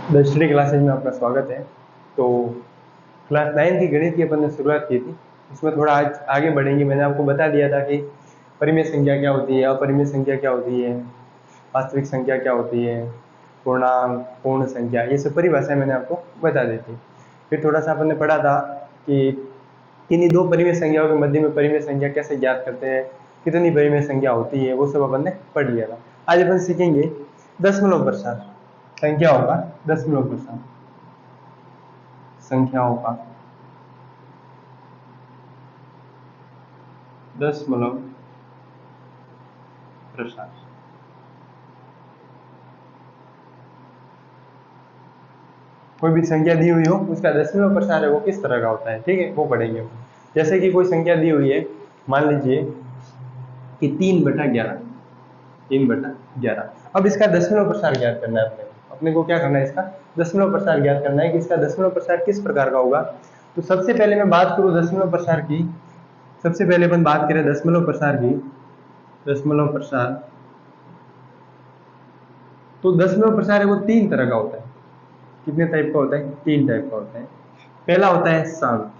दसवीं क्लासेज में आपका स्वागत है। तो क्लास 9 की गणित की अपन ने शुरुआत की थी, उसमें थोड़ा आज आगे बढ़ेंगे। मैंने आपको बता दिया था कि परिमेय संख्या क्या होती है, अपरिमेय संख्या क्या होती है, वास्तविक संख्या क्या होती है, पूर्णांक, पूर्ण संख्या, ये सब परिभाषाएं मैंने आपको बता दी थी। फिर थोड़ा सा अपन ने पढ़ा था कि इन्हीं दो परिमेय संख्याओं के मध्य में परिमेय संख्या कैसे ज्ञात करते हैं, कितनी परिमेय संख्या होती है, वो सब अपन ने पढ़ लिया था। आज अपन सीखेंगे दशमलव प्रसार संख्याओं का, दशमलव प्रसार संख्याओं का दशमलव प्रसार। कोई भी संख्या दी हुई हो, उसका दशमलव प्रसार है वो किस तरह का होता है, ठीक है, वो पढ़ेंगे। जैसे कि कोई संख्या दी हुई है, मान लीजिए कि 3/11, 3/11। अब इसका दशमलव प्रसार ज्ञात करना है अपने को क्या करना है, इसका दशमलव प्रसार ज्ञात करना है कि इसका दशमलव प्रसार किस प्रकार का होगा। तो सबसे पहले मैं बात करूं दशमलव प्रसार की, सबसे पहले अपन बात करें दशमलव प्रसार की, दशमलव प्रसार। तो दशमलव प्रसार है वो 3 तरह का होता है। कितने टाइप का होता है? 3 टाइप का होता है। पहला होता है शांत,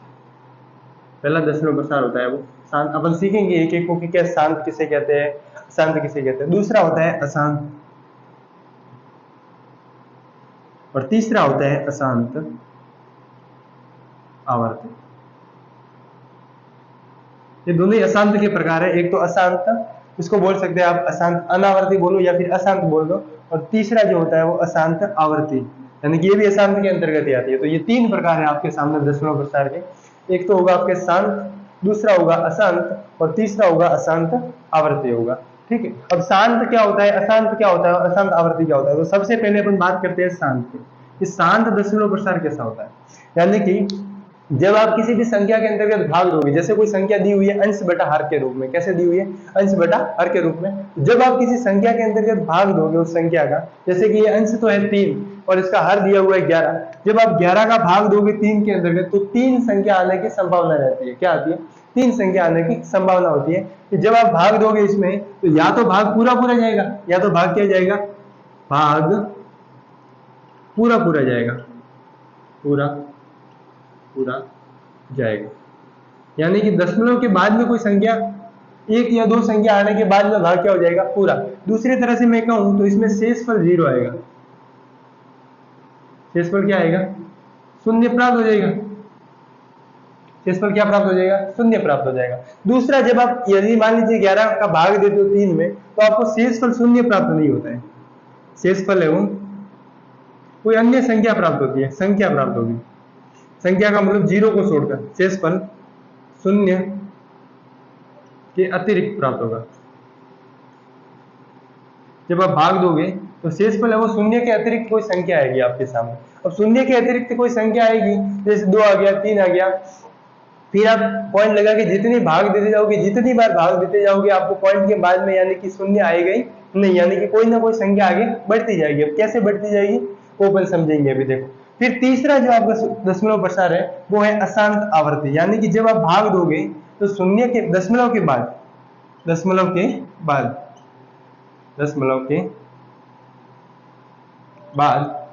पहला दशमलव प्रसार होता है वो शांत। अपन सीखेंगे एक एक को कि क्या शांत किसे कहते हैं, अशांत किसे कहते हैं। दूसरा होता है अशांत, और तीसरा होता है अशांत आवर्ती। ये दोनों ही अशांत के प्रकार है। एक तो अशांत, इसको बोल सकते हैं आप अशांत अनावर्ती बोलो या फिर अशांत बोल दो, और तीसरा जो होता है वो अशांत आवर्ती, यानी कि ये भी अशांत के अंतर्गत ही आती है। तो ये 3 प्रकार है आपके सामने दशमलव प्रसार के। एक तो होगा आपके शांत, दूसरा होगा अशांत, और तीसरा होगा अशांत आवर्ती होगा, ठीक है। अब शांत क्या होता है, अशांत क्या होता है, और अशांत आवर्ती क्या होता है। तो सबसे पहले अपन बात करते हैं शांत की। इस शांत दशमलव प्रसार कैसा होता है, यानी कि जब आप किसी भी संख्या के अंतर्गत भाग दोगे, जैसे कोई संख्या दी हुई है अंश बटा हर के रूप में, कैसे दी हुई है, अंश बटा हर के रूप में। जब आप किसी संख्या के अंतर्गत भाग दोगे उस संख्या का, जैसे कि ये अंश तो है 3 और इसका हर दिया हुआ है 11, जब आप 11 का भाग दोगे 3 के अंतर्गत, तो 3 संख्या आने की संभावना रहती है। क्या आती है? 3 संख्या आने की संभावना होती है कि जब आप भाग दोगे इसमें, तो या तो भाग पूरा पूरा जाएगा, या तो भाग क्या जाएगा, भाग पूरा पूरा जाएगा, पूरा पूरा जाएगा। यानी कि दशमलव के बाद में कोई संख्या, एक या दो संख्या आने के बाद में भाग क्या हो जाएगा, पूरा। दूसरी तरह से मैं कहूं तो इसमें शेषफल 0 आएगा। शेषफल क्या आएगा? शून्य प्राप्त हो जाएगा। शेषफल क्या प्राप्त हो जाएगा? शून्य प्राप्त हो जाएगा। दूसरा, जब आप यदि मान लीजिए 11 का भाग देते हो 3 में, तो आपको शेषफल शून्य प्राप्त नहीं होता है। शेषफल है वो कोई अन्य संख्या प्राप्त होती है, संख्या प्राप्त होगी। संख्या का मतलब 0 को छोड़कर शेषफल शून्य के अतिरिक्त प्राप्त होगा। जब आप भाग दोगे तो शेषफल है वो शून्य के अतिरिक्त कोई संख्या आएगी आपके सामने। अब शून्य के अतिरिक्त कोई संख्या आएगी, जैसे 2 आ गया, 3 आ गया, फिर आप पॉइंट लगा के जितनी भाग देते जाओगे, जितनी बार भाग देते जाओगे, आपको पॉइंट के बाद में यानी कि शून्य आएगा ही नहीं, यानी कि कोई ना कोई संख्या आगे बढ़ती जाएगी। अब कैसे बढ़ती जाएगी वो अपन समझेंगे अभी, देखो। फिर तीसरा जो आपका दशमलव प्रसार है वो है अशांत आवर्ती, यानी कि जब आप भाग दोगे तो शून्य के दशमलव के बाद, दशमलव के बाद, दशमलव के बाद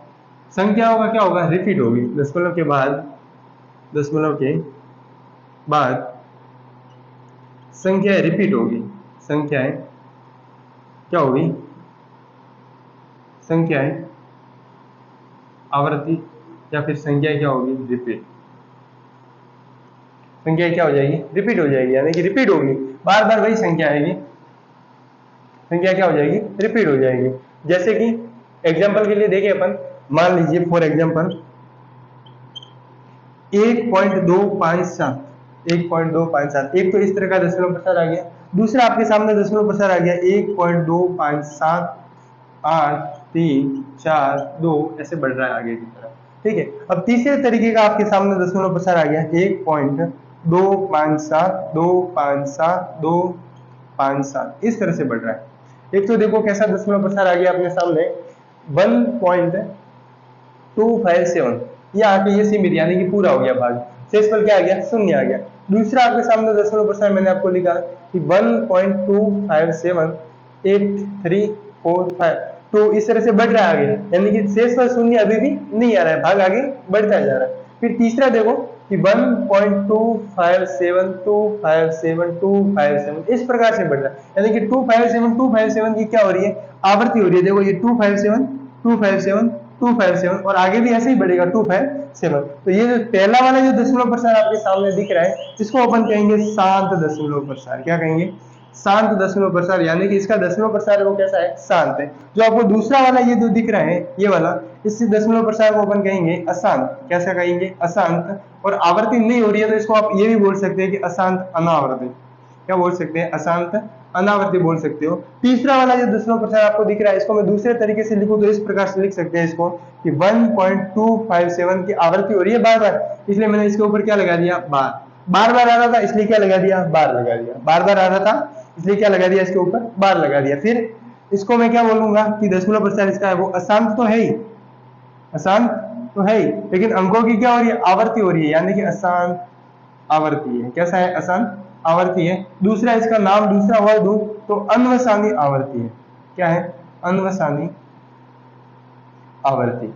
संख्याओं का क्या होगा, रिपीट होगी। दशमलव के बाद, दशमलव के बाद संख्याएं रिपीट होगी। संख्याएं क्या होगी, संख्याएं आवर्ती, या फिर संख्याएं क्या होगी, रिपीट। संख्या क्या हो जाएगी, रिपीट हो जाएगी, यानी कि रिपीट होगी, बार बार वही संख्या आएगी, संख्या क्या हो जाएगी, रिपीट हो जाएगी। जैसे कि एग्जांपल के लिए देखें अपन, मान लीजिए फॉर एग्जांपल 1.257, 1.257, एक तो इस तरह का दशमलव प्रसार आ गया। दूसरा आपके सामने दशमलव प्रसार आ गया 1.2578342, ऐसे बढ़ रहा है आगे की तरफ, ठीक है। अब तीसरे तरीके का आपके सामने दशमलव प्रसार आ गया 1.257257257, इस तरह से बढ़ रहा है। एक तो देखो कैसा दशमलव प्रसार आ गया अपने सामने 1.257, ये आके ये सीमित, यानी कि पूरा हो गया भाग। शेषफल क्या आ गया, शून्य आ गया। दूसरा आपके सामने दशमलव प्रसार मैंने आपको लिखा कि 1.2578345, तो इस तरह से बढ़ रहा है आगे, यानी कि शेषफल शून्य अभी भी नहीं आ रहा है, भाग आगे बढ़ता जा रहा है। फिर तीसरा देखो कि 1.257257 इस प्रकार से बढ़ रहा है, यानी कि 257 की क्या हो रही है, आवृत्ति हो रही है। देखो ये 257 और आगे भी ऐसे ही बढ़ेगा 257। तो ये जो पहला वाला जो दशमलव प्रसार आपके सामने दिख रहा है, इसको अपन कहेंगे शांत दशमलव प्रसार। क्या कहेंगे, शांत दशमलव प्रसार, यानी कि इसका दशमलव प्रसार वो कैसा है, शांत है। जो आपको दूसरा वाला ये जो दिख रहा है ये वाला, इस दशमलव प्रसार को अपन कहेंगे अशांत। कैसा कहेंगे, अशांत। और आवर्ती नहीं हो रही है तो इसको आप ये भी बोल सकते हैं कि अशांत अनावर्ती। क्या बोल सकते हैं, अशांत अनावर्ती बोल सकते हो। तीसरा वाला जो दशमलव प्रसार आपको दिख रहा है, इसको मैं दूसरे तरीके से लिखूं तो इस प्रकार से लिख सकते हैं इसको कि 1.257 की आवृत्ति हो रही है बार बार, इसलिए मैंने इसके ऊपर क्या लगा दिया, बार। बार बार आ रहा था इसलिए क्या लगा दिया, बार लगा दिया। बार बार आ रहा था इसलिए क्या लगा दिया, इसके ऊपर बार लगा दिया। फिर इसको मैं क्या बोलूंगा कि दशमलव प्रसार इसका है वो अशांत तो है ही, अशांत तो है ही, लेकिन अंकों की क्या हो रही है, आवर्ती हो रही है, यानी कि अशांत आवर्ती है। कैसा है, अशांत आवर्ती है। दूसरा इसका नाम दूसरा वर्ड दूं तो अन्वसानी आवर्ती है। क्या है, अन्वसानी आवर्ती।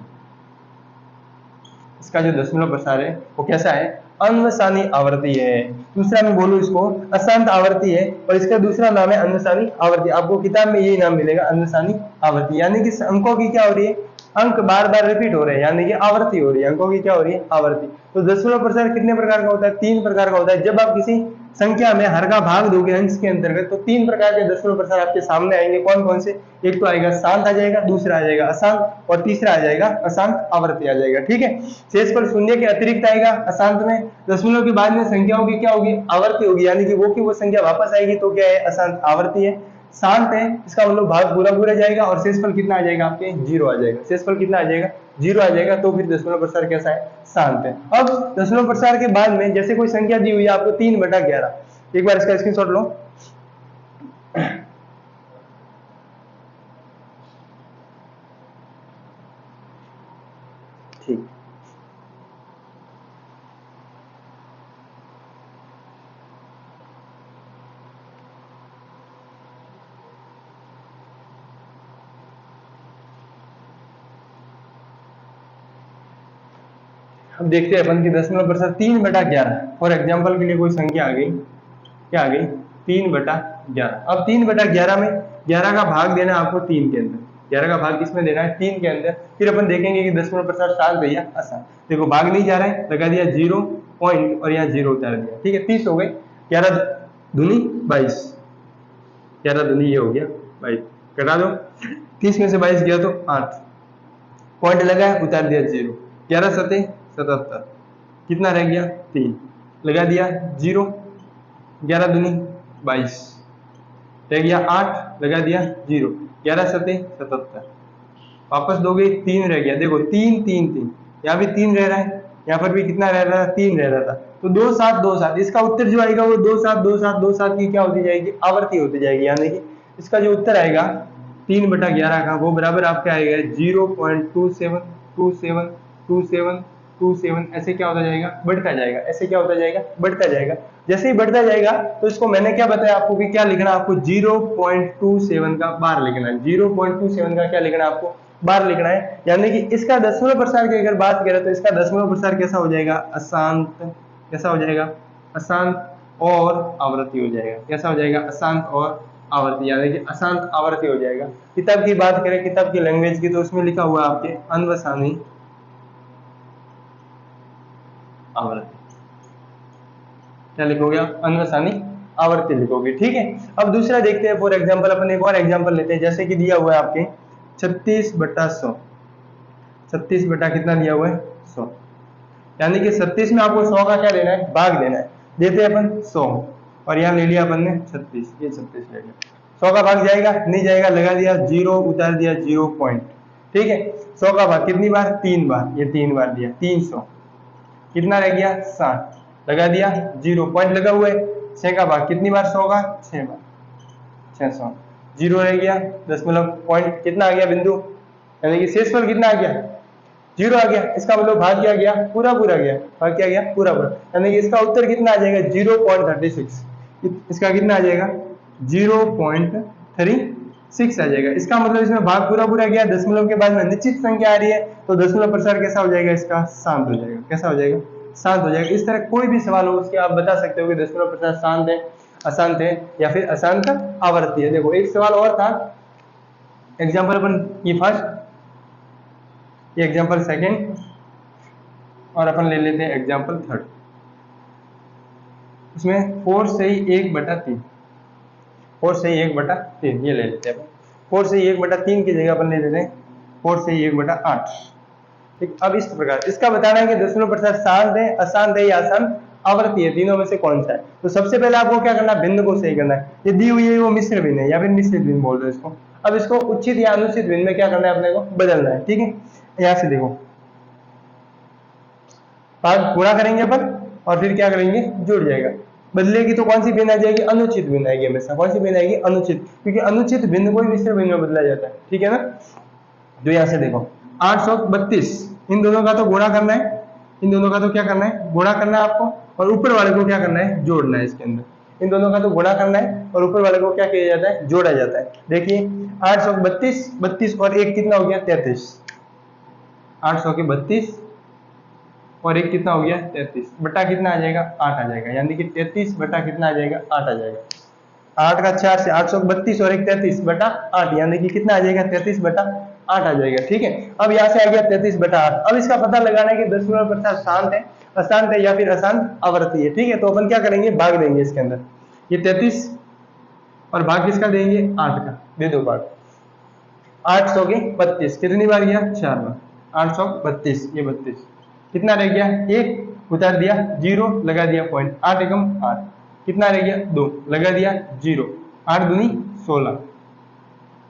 इसका जो दशमलव प्रसार है वो कैसा है, अन्वसानी आवर्ती है। दूसरा मैं बोलूं इसको अशांत आवर्ती है, और इसका दूसरा नाम है अन्वसानी आवर्ती। आपको किताब में यही नाम मिलेगा, अन्वसानी आवर्ती। यानी कि अंकों की क्या हो रही है, अंक बार बार रिपीट हो रहे हैं, यानी कि आवर्ती हो रही है, अंकों की क्या हो रही है, आवर्ती। तो दशमलव प्रसार कितने प्रकार का होता है, 3 प्रकार का होता है। जब आप किसी संख्या में हर का भाग दोगे अंश के अंतर्गत, तो 3 प्रकार के दशमलव प्रसार आपके सामने आएंगे। कौन कौन से, एक तो आएगा शांत आ जाएगा, दूसरा आ जाएगा अशांत, और तीसरा आ जाएगा अशांत आवर्ती आ जाएगा। ठीक है, शेषफल शून्य के अतिरिक्त आएगा अशांत में, दशमलव के बाद में संख्याओं की क्या होगी, आवर्ती होगी, यानी कि वो की वो संख्या वापस आएगी तो क्या है, अशांत आवर्ती है। शांत है, इसका मतलब भाग पूरा पूरा जाएगा, और शेषफल कितना आ जाएगा आपके, 0 आ जाएगा। शेषफल कितना आ जाएगा, 0 आ जाएगा। तो फिर दशमलव प्रसार कैसा है, शांत है। अब दशमलव प्रसार के बाद में जैसे कोई संख्या दी हुई है आपको 3/11, एक बार इसका स्क्रीनशॉट लो। ठीक, अब देखते हैं अपन की दशमलव प्रसार 3/11। फॉर एग्जाम्पल के लिए कोई संख्या आ गई, क्या आ गई, 3/11। अब 3/11 में 11 का भाग देना है आपको 3 के अंदर, 11 का भाग किसमें देना है, 3 के अंदर। फिर अपन देखेंगे कि दशमलव प्रसार शांत है या अशांत। देखो भाग नहीं जा रहा है, लगा दिया 0 पॉइंट और यहाँ 0 उतार दिया। ठीक है, 30 हो गई, 11 दूनी 22, 11 दूनी ये हो गया 22, कटा दो। 30 में से 22 गया तो 8, पॉइंट लगा उतार दिया 0, 11 सते 77, कितना रह गया 3, लगा दिया 0, 11 दूनी 22, रह गया 8, लगा दिया 0, 11 सते 77, वापस दोगे 3 रह गया। देखो 3 3 3, यहाँ भी 3 रह रहा है, यहाँ पर भी कितना रह रहा था, 3 रह रहा था। तो 2 7 2 7, इसका उत्तर जो आएगा वो 2 7 2 7 2 7 की क्या होती जाएगी, आवर्ती होती जाएगी। यानी कि इसका जो उत्तर आएगा 3/11 का वो बराबर आपका आएगा 0.272727, ऐसे क्या होता जाएगा, बढ़ता जाएगा। ऐसे क्या होता जाएगा, बढ़ता जाएगा। जैसे ही बढ़ता जाएगा तो इसको मैंने क्या बताया आपको कि क्या लिखना, आपको 0.27 का बार लिखना है। 0.27 का क्या लिखना है आपको, बार लिखना है। यानी कि इसका दशमलव प्रसार की अगर बात करें तो इसका दशमलव प्रसार कैसा हो जाएगा, अशांत। कैसा हो जाएगा, अशांत और आवर्ती हो जाएगा। कैसा हो जाएगा, अशांत और आवर्ती, यानी कि अशांत आवर्ती हो जाएगा। किताब की बात करें, किताब की लैंग्वेज की, तो उसमें लिखा हुआ है आपके अन्वसानी आवर्ती। क्या लिखोगे आप, अन्वसानी आवर्ती लिखोगे। ठीक है, अब दूसरा देखते हैं। फॉर एग्जांपल अपन एक और एग्जांपल लेते हैं, जैसे कि दिया हुआ है आपके 36/100, 36 बटा कितना दिया हुआ है, 100, यानी कि 36 में आपको 100 का क्या लेना है, भाग देना है। देते हैं अपन 100, और यहाँ ले लिया अपन ने 36, ये 36 ले लिया। 100 का भाग जाएगा, नहीं जाएगा, लगा दिया 0, उतार दिया 0 पॉइंट। ठीक है, 100 का भाग कितनी बार, 3 बार, ये 3 बार दिया, 300, कितना रह गया 60, लगा दिया 0 पॉइंट लगा हुआ है। 6 का भाग कितनी बार, 100 का 6 बार, 600, 0 रह गया, दशमलव पॉइंट कितना आ गया, बिंदु, यानी कि शेषफल कितना आ गया, 0 आ गया। इसका मतलब भाग क्या गया, पूरा पूरा गया, भाग क्या गया, पूरा पूरा, यानी कि इसका उत्तर कितना आ जाएगा, 0.36। इसका कितना आ जाएगा, 0.36 6 आ जाएगा। इसका मतलब इसमें भाग पूरा पूरा गया, दशमलव के बाद में निश्चित संख्या आ रही है, तो दशमलव प्रसार कैसा हो जाएगा, इसका शांत हो जाएगा। कैसा हो जाएगा, शांत हो जाएगा। इस तरह कोई भी सवाल हो उसके आप बता सकते हो कि दशमलव प्रसार शांत है, अशांत है या फिर अशांत आवर्ती है। देखो एक सवाल और था, एग्जाम्पल अपन ये फर्स्ट, ये एग्जाम्पल सेकेंड, और अपन ले लेते हैं एग्जाम्पल थर्ड। इसमें 4 से ही 1/3, 4 से ही 1/3 ये ले लेते हैं। 4 से ही 1/3 की जगह अपन ले लेते हैं 4 से ही 1/8। ठीक, अब इस प्रकार इसका बताना है कि दशमलव प्रसार शांत है, अशांत है या अशांत आवर्ती है, तीनों में से कौन सा है। तो सबसे पहले आपको क्या करना है, भिन्न को सही करना है। ये दी हुई है वो मिश्र भिन्न है या फिर मिश्रित भिन्न बोल रहे हैं इसको। अब इसको उचित या अनुचित भिन्न में क्या करना है, अपने को बदलना है। ठीक है, यहां से देखो, भाग गुणा करेंगे अपन और फिर क्या करेंगे, जुड़ जाएगा। बदलेगी तो कौन सी भिन्न आ जाएगी, अनुचित भिन्न आएगी हमेशा। कौन सी भिन्न आएगी, अनुचित, क्योंकि अनुचित भिन्न को ही मिश्र भिन्न में बदला जाता है। ठीक है ना। जो यहां से देखो 832, इन दोनों का तो गुणा करना है, इन दोनों का तो क्या करना है, गुणा करना है आपको, और ऊपर वाले को क्या करना है, जोड़ना है इसके अंदर। इन दोनों का तो गुणा करना है और ऊपर वाले को क्या किया जाता है, जोड़ा जाता है। देखिए 832, 32 और 1 कितना हो गया, 33। 800 के 32 और 1 कितना हो गया, 33, बटा कितना आ जाएगा, 8 आ जाएगा। यानी कि 33 बटा कितना आ जाएगा, 8 आ जाएगा। 8 का 4 से 832 और 1 33 बटा 8, यानी कि कितना आ जाएगा, 33 बटा 8 आ जाएगा। ठीक है, अब यहाँ से आ गया 33 बटा 8। अब इसका पता लगाना है कि दशमलव प्रसार शांत है, अशांत है या फिर अशांत आवर्ती है। ठीक है, तो अपन क्या करेंगे, भाग देंगे इसके अंदर। ये 33 और भाग किसका देंगे, 8 का दे दो भाग। 800 के 32 कितनी बार गया, 4 बार। 832 ये 32 कितना रह गया, 1 उतार दिया, 0 लगा दिया पॉइंट, 8 एकम 8 कितना रह गया, 2 लगा दिया 0, 8 दूनी 16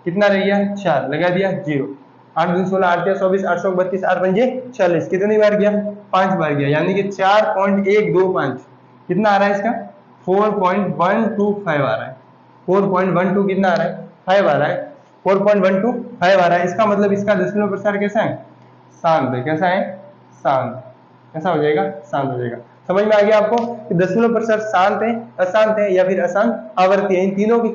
कितना रह गया, 4 लगा दिया 0, 8 दूनी 16, 8 24, 832, 8 पंजे 40 कितनी बार गया, 5 बार गया। यानी कि 4.125 कितना आ रहा है इसका, 4.125 आ रहा है। 4.12 कितना आ रहा है, 5 आ रहा है। 4.125 आ रहा है। इसका मतलब इसका दशमलव प्रसार कैसा है, शांत है। कैसा है, शांत। कैसा हो जाएगा, शांत हो जाएगा। समझ में आ गया आपको कि दशमलव प्रसार शांत है, अशांत है या फिर अशांत आवर्ती है। इन तीनों की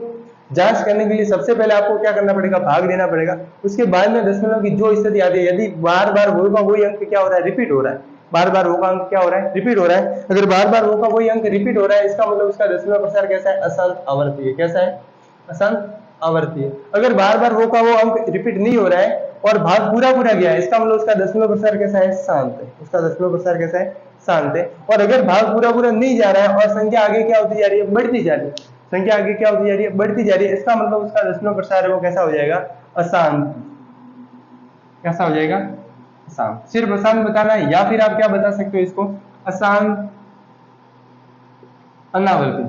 जांच करने के लिए सबसे पहले आपको क्या करना पड़ेगा, भाग देना पड़ेगा। उसके बाद में दशमलव की जो स्थिति आती है, यदि बार बार वो का वही अंक क्या हो रहा है, रिपीट हो रहा है, बार बार वो का अंक क्या हो रहा है, रिपीट हो रहा है। अगर बार बार वो का वही अंक रिपीट हो रहा है, इसका मतलब उसका दशमलव प्रसार कैसा है, अशांत आवर्ती है। कैसा है, अशांत आवर्ती है। अगर बार बार वो का वो अंक रिपीट नहीं हो रहा है और भाग पूरा पूरा गया है, इसका मतलब उसका दशमलव प्रसार कैसा है, शांत है। उसका दशमलव प्रसार कैसा है, शांत है। और अगर भाग पूरा पूरा नहीं जा रहा है और संख्या आगे क्या होती जा रही है, बढ़ती जा रही है, संख्या आगे क्या होती जा रही है, बढ़ती जा रही है, इसका मतलब उसका दशमलव प्रसार है वो कैसा हो जाएगा, अशांत। कैसा हो जाएगा, अशांत। सिर्फ अशांत बताना है या फिर आप क्या बता सकते हो इसको, अशांत अनावर्ती।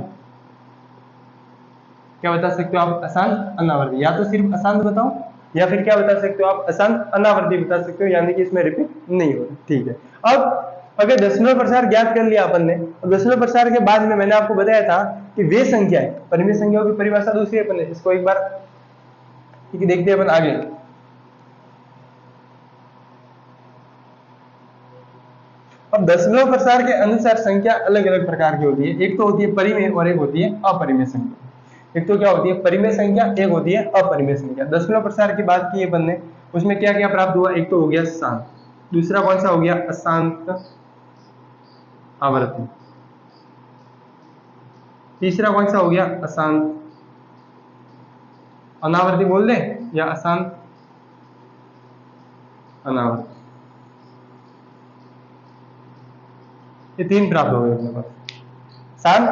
क्या बता सकते हो आप, अशांत अनावर्ती। या तो सिर्फ अशांत बताओ या फिर क्या बता सकते हो आप, अशांत अनावर्ती बता सकते हो, यानी कि इसमें रिपीट नहीं हो रहा। ठीक है, अब अगर दशमलव प्रसार ज्ञात कर लिया अपन ने, दशमलव प्रसार के बाद में मैंने आपको बताया था कि वे संख्याएं, परिमेय संख्याओं की परिभाषा दूसरी है अपन ने, इसको एक बार देखते हैं अपन आगे। अब दशमलव प्रसार के अनुसार संख्या अलग अलग प्रकार की होती है। एक तो होती है परिमेय और एक होती है अपरिमेय संख्या। एक तो क्या होती है, परिमेय संख्या, एक होती है अपरिमेय संख्या। दशमलव प्रसार की बात की है अपन ने, उसमें क्या क्या प्राप्त हुआ, एक तो हो गया शांत, दूसरा कौन सा हो गया, अशांत आवर्ती, तीसरा कौन सा हो गया, अशांत अनावर्ती बोल दे या अशांत अनावर्ती। ये 3 प्राप्त हो गए अपने पास, शांत,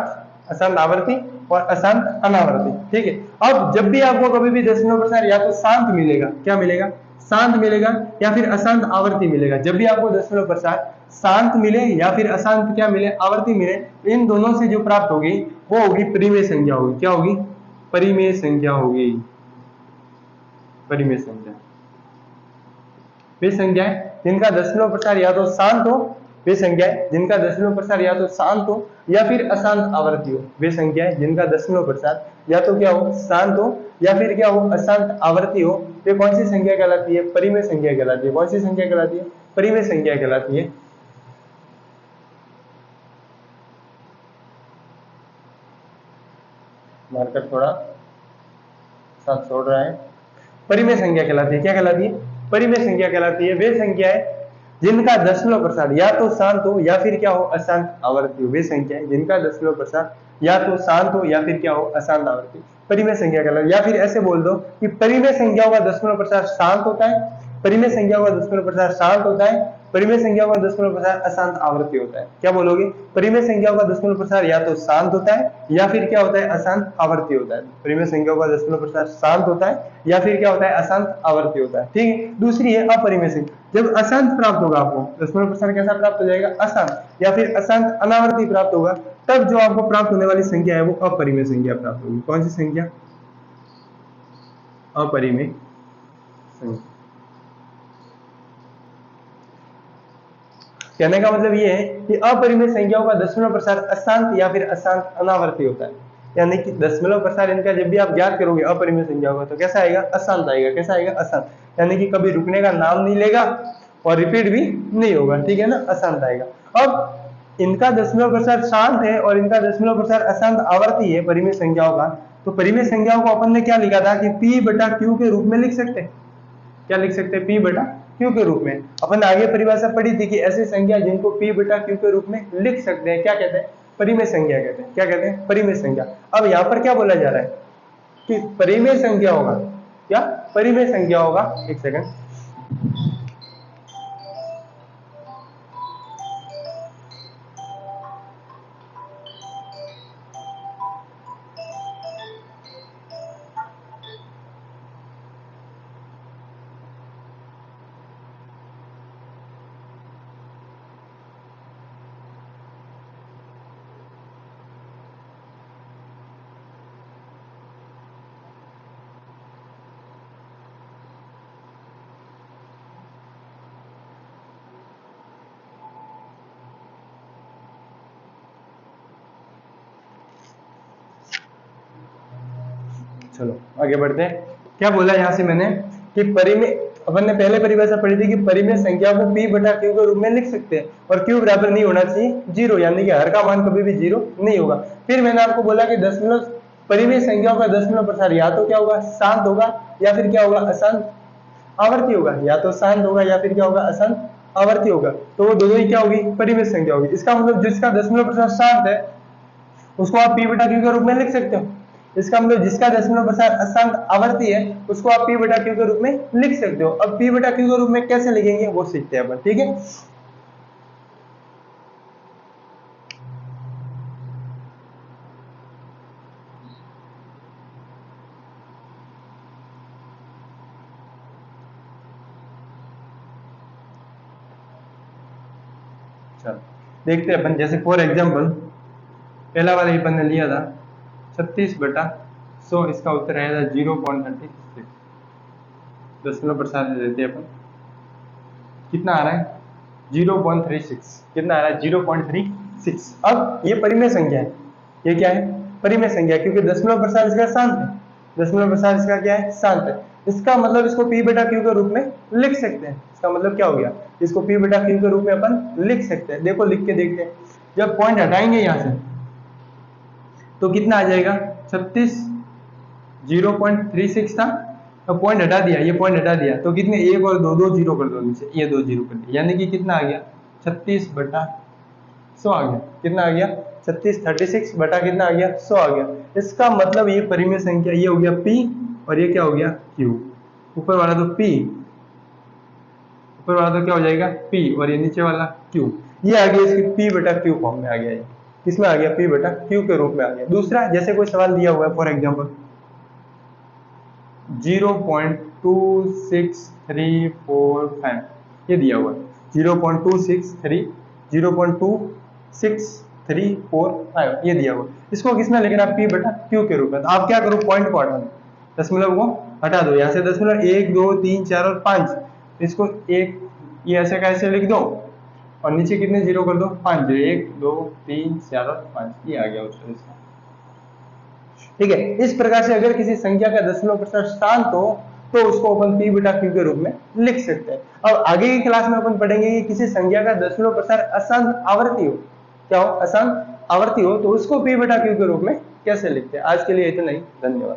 अशांत आवर्ती और अशांत अनावर्ती। ठीक है, अब जब भी आपको कभी भी दशमलव प्रसार या तो शांत मिलेगा, क्या मिलेगा, शांत मिलेगा, या फिर अशांत आवर्ती मिलेगा। जब भी आपको दशमलव प्रसार शांत मिले या फिर अशांत क्या मिले, आवर्ती मिले, इन दोनों से जो प्राप्त होगी वो होगी परिमेय संख्या होगी। क्या होगी, परिमेय संख्या होगी। परिमेय संख्या वे संख्याएं जिनका दशमलव प्रसार या तो शांत हो, वे संख्याएं जिनका दशमलव प्रसार या तो शांत हो या फिर अशांत आवर्ती हो। वे संख्याएं जिनका दशमलव प्रसार या तो क्या हो, शांत हो या फिर क्या हो, अशांत आवर्ती हो, वे कौन सी संख्या कहलाती है, परिमेय संख्या कहलाती है। कौन सी संख्या कहलाती है, परिमेय संख्या कहलाती है। मार्कर थोड़ा साथ छोड़ रहा है। परिमेय संख्या कहलाती है, क्या कहलाती है? परिमेय संख्या कहलाती है वे संख्याएं जिनका दशमलव प्रसार या तो शांत हो या फिर क्या हो, अशांत आवर्ती हो। वे संख्याएं जिनका दशमलव प्रसार या तो शांत हो या फिर क्या हो, अशांत आवर्ती, परिमेय संख्या कहलाती है। या फिर ऐसे बोल दो कि परिमेय संख्याओं का दशमलव प्रसार शांत होता है, परिमेय संख्याओं का दशमलव प्रसार शांत होता है, परिमेय संख्याओं का दशमलव प्रसार अशांत आवृत्ति होता है। क्या बोलोगे? परिमेय संख्याओं का दशमलव प्रसार या तो शांत होता है या फिर क्या होता है, अशांत आवर्ती होता है। परिमेय संख्याओं का दशमलव प्रसार शांत होता है या फिर क्या होता है, अशांत आवर्ती होता है। ठीक है। दूसरी है अपरिमेय संख्या। जब अशांत प्राप्त होगा आपको, दशमलव प्रसार कैसा प्राप्त हो जाएगा, अशांत, या फिर अशांत अनावर्ती प्राप्त होगा, तब जो आपको प्राप्त होने वाली संख्या है वो अपरिमेय संख्या प्राप्त होगी। कौन सी संख्या? अपरिमेय संख्या। कहने का मतलब ये है कि अपरिमेय संख्याओं का दशमलव प्रसार अशांत या फिर अशांत अनावर्ती होता है। यानी कि दशमलव प्रसार इनका जब भी आप ज्ञात करोगे अपरिमेय संख्याओं का, तो कैसा आएगा, अशांत आएगा। कैसा आएगा, अशांत। यानी कि कभी रुकने का नाम नहीं लेगा और रिपीट भी नहीं होगा। ठीक है ना, अशांत आएगा। अब इनका दशमलव प्रसार शांत है और इनका दशमलव प्रसार अशांत आवर्ती है परिमेय संख्याओं का, तो परिमेय संख्याओं को अपन ने क्या लिखा था कि P/Q के रूप में लिख सकते हैं। क्या लिख सकते हैं? P/Q के रूप में। अपन आगे परिभाषा पढ़ी थी कि ऐसी संख्या जिनको P/Q के रूप में लिख सकते हैं क्या कहते हैं? परिमेय संख्या कहते हैं। क्या कहते हैं? परिमेय संख्या। अब यहाँ पर क्या बोला जा रहा है कि परिमेय संख्या होगा, क्या परिमेय संख्या होगा, एक सेकंड, चलो आगे बढ़ते हैं। क्या बोला यहाँ से मैंने कि परिमेय, अपन ने पहले परिभाषा पढ़ी थी कि परिमेय संख्या को P/Q के रूप में लिख सकते हैं और Q बराबर नहीं होना चाहिए 0, यानी कि हर का मान कभी भी 0 नहीं होगा। फिर मैंने आपको बोला कि दशमलव परिमेय संख्याओं का दशमलव प्रसार या तो क्या होगा, शांत होगा या फिर क्या होगा, अशांत आवर्ती होगा। या तो शांत होगा या फिर क्या होगा, अशांत आवर्ती होगा। तो वो दोनों ही क्या होगी, परिमेय संख्या होगी। इसका मतलब जिसका दशमलव प्रसार शांत है उसको आप P/Q के रूप में लिख सकते हो। इसका मतलब जिसका दशमलव प्रसार अशांत आवर्ती है उसको आप P/Q के रूप में लिख सकते हो। अब P/Q के रूप में कैसे लिखेंगे वो सीखते हैं अपन। ठीक है। चलो देखते हैं अपन। जैसे फॉर एग्जाम्पल पहला वाला ही अपन ने लिया था 36/100, इसका उत्तर आया था 0.36। दशमलव प्रसार से देते हैं अपन, कितना आ रहा है, 0.36। कितना आ रहा है, 0.36। अब ये परिमेय संख्या है, ये क्या है, परिमेय संख्या, क्योंकि दशमलव प्रसार इसका शांत है। दशमलव प्रसार इसका क्या है, शांत है। इसका मतलब इसको P/Q के रूप में लिख सकते हैं। इसका मतलब क्या हो गया, इसको P/Q के रूप में अपन लिख सकते हैं। देखो लिख के देखते हैं। जब पॉइंट हटाएंगे यहाँ से तो कितना आ जाएगा, 36, 0.36 था, अब पॉइंट हटा दिया, ये पॉइंट हटा दिया तो कितने, एक और दो, 2 जीरो कर दो नीचे, ये 2 जीरो कर दिया, यानी कि कितना आ गया, 36/100 आ गया। कितना आ गया, 36 बटा कितना आ गया, 100 आ गया। इसका मतलब ये परिमेय संख्या, ये हो गया P और ये क्या हो गया, Q। ऊपर वाला तो P, ऊपर वाला तो क्या हो जाएगा P और ये नीचे वाला Q। ये आ गया इसकी P/Q फॉर्म में आ गया। ये किसमें आ गया, P/Q के रूप में आ गया। दूसरा, जैसे कोई सवाल दिया हुआ है फॉर एग्जाम्पल 0.26345, ये दिया हुआ है 0.26345, ये दिया हुआ। इसको किसमें लिखना, P/Q के रूप में। तो आप क्या करो, पॉइंट को हटा दो, दशमलव को हटा दो, यहाँ से दशमलव 1 2 3 4 और 5, इसको एक ये ऐसे कैसे लिख दो और नीचे कितने जीरो कर दो, 5, 1 2 3 4 और 5, ये आ गया उत्तर इसका। ठीक है। इस प्रकार से अगर किसी संख्या का दशमलव प्रसार शांत हो तो उसको अपन P/Q के रूप में लिख सकते हैं। अब आगे की क्लास में अपन पढ़ेंगे कि किसी संख्या का दशमलव प्रसार अशांत आवर्ती हो, क्या हो, अशांत आवर्ती हो, तो उसको P/Q के रूप में कैसे लिखते हैं। आज के लिए इतना ही, धन्यवाद।